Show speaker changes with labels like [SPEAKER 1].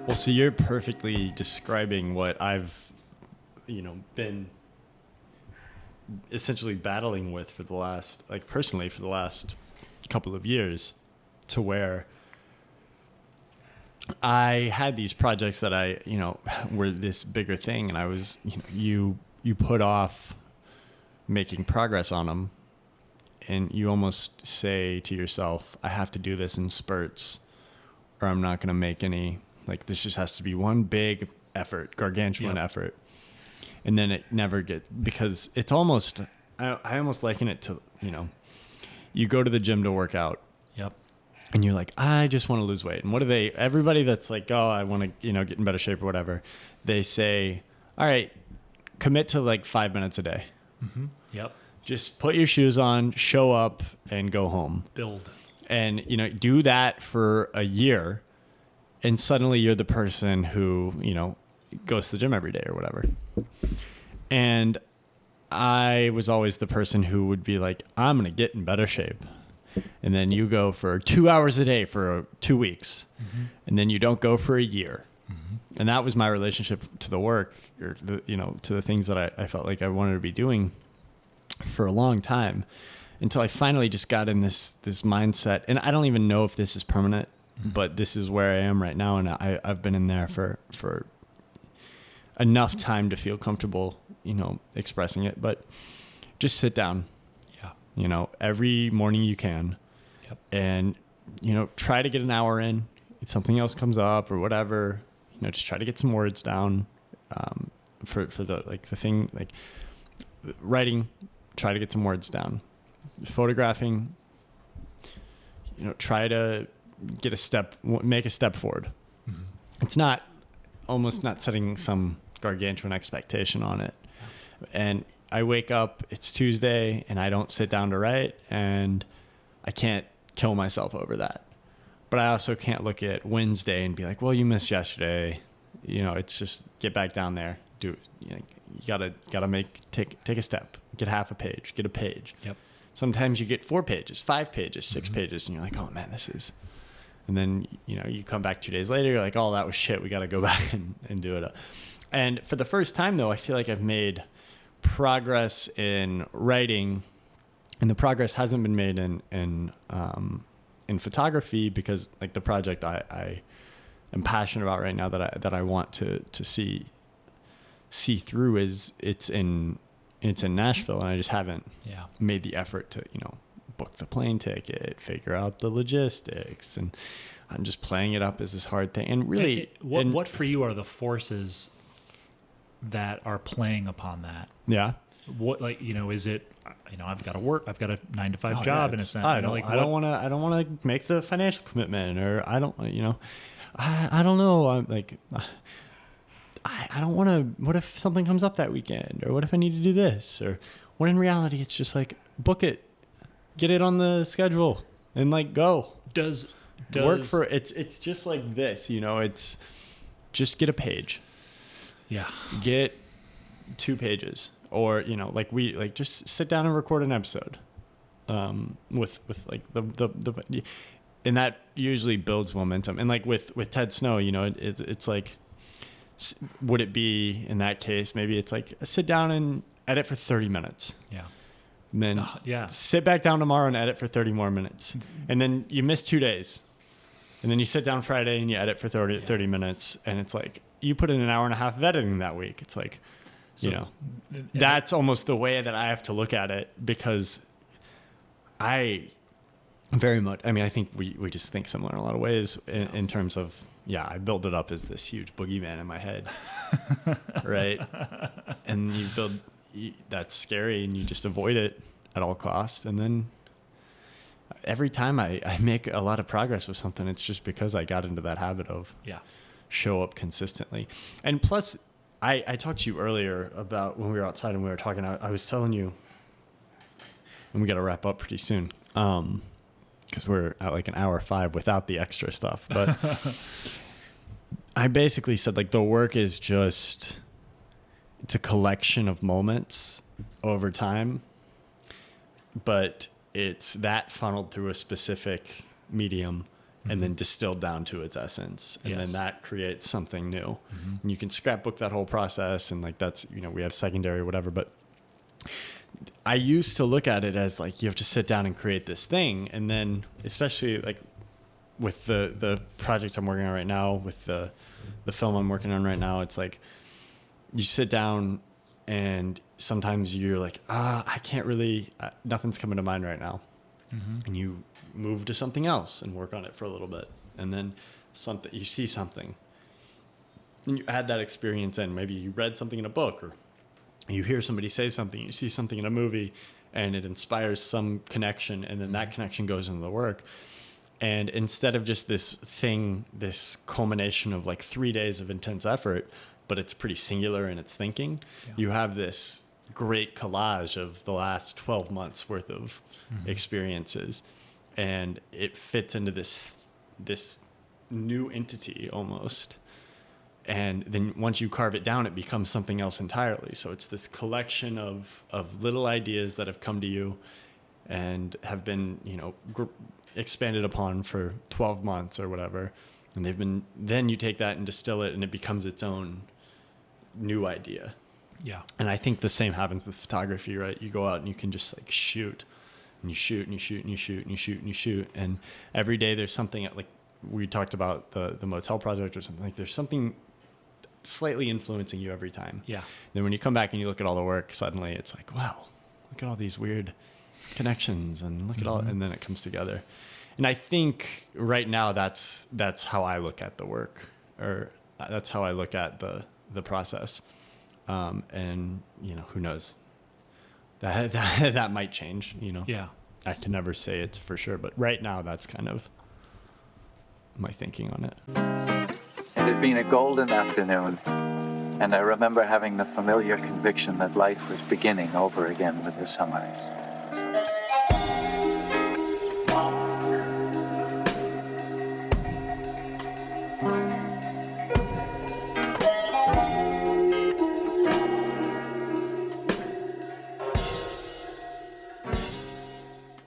[SPEAKER 1] Well, so you're perfectly describing what I've, been essentially battling with for the last, like personally for the last couple of years, to where I had these projects that I, were this bigger thing, and I was, you put off making progress on them, and you almost say to yourself, I have to do this in spurts, or I'm not going to make any. Like, this just has to be one big effort, gargantuan effort. And then it never gets, because it's almost, I almost liken it to, you go to the gym to work out.
[SPEAKER 2] Yep.
[SPEAKER 1] And you're like, I just want to lose weight. And what do they, everybody that's like, oh, I want to, get in better shape or whatever, they say, all right, commit to like 5 minutes a day.
[SPEAKER 2] Mm-hmm. Yep.
[SPEAKER 1] Just put your shoes on, show up, and go home.
[SPEAKER 2] Build.
[SPEAKER 1] And, do that for a year. And suddenly you're the person who, goes to the gym every day or whatever. And I was always the person who would be like, I'm going to get in better shape. And then you go for 2 hours a day for 2 weeks. Mm-hmm. And then you don't go for a year. Mm-hmm. And that was my relationship to the work, or to the things that I felt like I wanted to be doing for a long time, until I finally just got in this mindset. And I don't even know if this is permanent, but this is where I am right now. And I've been in there for enough time to feel comfortable, expressing it. But just sit down, every morning you can.
[SPEAKER 2] Yep.
[SPEAKER 1] And, try to get an hour in. If something else comes up or whatever, just try to get some words down, for the thing, like writing, try to get some words down. Photographing, try to make a step forward. Mm-hmm. It's almost not setting some gargantuan expectation on it. And I wake up, it's Tuesday, and I don't sit down to write, and I can't kill myself over that. But I also can't look at Wednesday and be like, well, you missed yesterday. It's just get back down there. Do it. You gotta take a step, get half a page, get a page.
[SPEAKER 2] Yep.
[SPEAKER 1] Sometimes you get 4 pages, 5 pages, 6 pages, and you're like, oh man, this is. And then, you come back 2 days later, you're like, oh, that was shit. We got to go back and do it. And for the first time, though, I feel like I've made progress in writing, and the progress hasn't been made in photography, because like the project I am passionate about right now that I want to see through is it's in Nashville, and I just haven't made the effort to, book the plane ticket, figure out the logistics, and I'm just playing it up as this hard thing. And really,
[SPEAKER 2] what for you are the forces that are playing upon that?
[SPEAKER 1] Yeah.
[SPEAKER 2] What, is it, I've got to work, I've got a 9-to-5 job in a sense.
[SPEAKER 1] I don't want to make the financial commitment, or I don't know. I'm like, I don't want to, what if something comes up that weekend, or what if I need to do this, or when in reality, it's just like, book it, get it on the schedule, and like, go.
[SPEAKER 2] Does
[SPEAKER 1] work for, it's just like this, it's just get a page.
[SPEAKER 2] Yeah.
[SPEAKER 1] Get 2 pages, or, just sit down and record an episode, with like the and that usually builds momentum. And like with Ted Snow, it's like, would it be in that case, maybe it's like sit down and edit for 30 minutes.
[SPEAKER 2] Yeah.
[SPEAKER 1] And then sit back down tomorrow and edit for 30 more minutes. And then you miss 2 days. And then you sit down Friday and you edit for 30 minutes. And it's like, you put in an hour and a half of editing that week. It's like, that's almost the way that I have to look at it, because I very much, I think we just think similar in a lot of ways in terms of, I build it up as this huge boogeyman in my head. Right. And that's scary, and you just avoid it at all costs. And then every time I make a lot of progress with something, it's just because I got into that habit of show up consistently. And plus, I talked to you earlier about when we were outside and we were talking, I was telling you, and we got to wrap up pretty soon, because we're at like an hour 5 without the extra stuff. But I basically said, like, the work is just, it's a collection of moments over time, but it's that funneled through a specific medium and then distilled down to its essence. And then that creates something new. And you can scrapbook that whole process, and like that's, you know, we have secondary or whatever, but I used to look at it as like you have to sit down and create this thing. And then especially like with the project I'm working on right now, with the film I'm working on right now, it's like you sit down and sometimes you're like, I can't really, nothing's coming to mind right now. And you move to something else and work on it for a little bit. And then you see something and you add that experience in. Maybe you read something in a book, or you hear somebody say something, you see something in a movie, and it inspires some connection, and then that connection goes into the work. And instead of just this culmination of like 3 days of intense effort, but it's pretty singular in its thinking, you have this great collage of the last 12 months worth of experiences, and it fits into this new entity almost. And then once you carve it down, it becomes something else entirely. So it's this collection of little ideas that have come to you and have been, you know, expanded upon for 12 months or whatever. And then you take that and distill it, and it becomes its own new idea.
[SPEAKER 2] Yeah.
[SPEAKER 1] And I think the same happens with photography, right? You go out and you can just like shoot, and you shoot and you shoot and you shoot and you shoot and you shoot. And every day there's something, like we talked about the motel project or something, like there's something slightly influencing you every time.
[SPEAKER 2] Yeah.
[SPEAKER 1] Then when you come back and you look at all the work, suddenly it's like, wow, look at all these weird connections, and look at all, and then it comes together. And I think right now that's how I look at the work, or that's how I look at the process. And you know, who knows, that might change, you know.
[SPEAKER 2] Yeah.
[SPEAKER 1] I can never say it's for sure, but right now that's kind of my thinking on it.
[SPEAKER 3] It had been a golden afternoon, and I remember having the familiar conviction that life was beginning over again with the sunrise.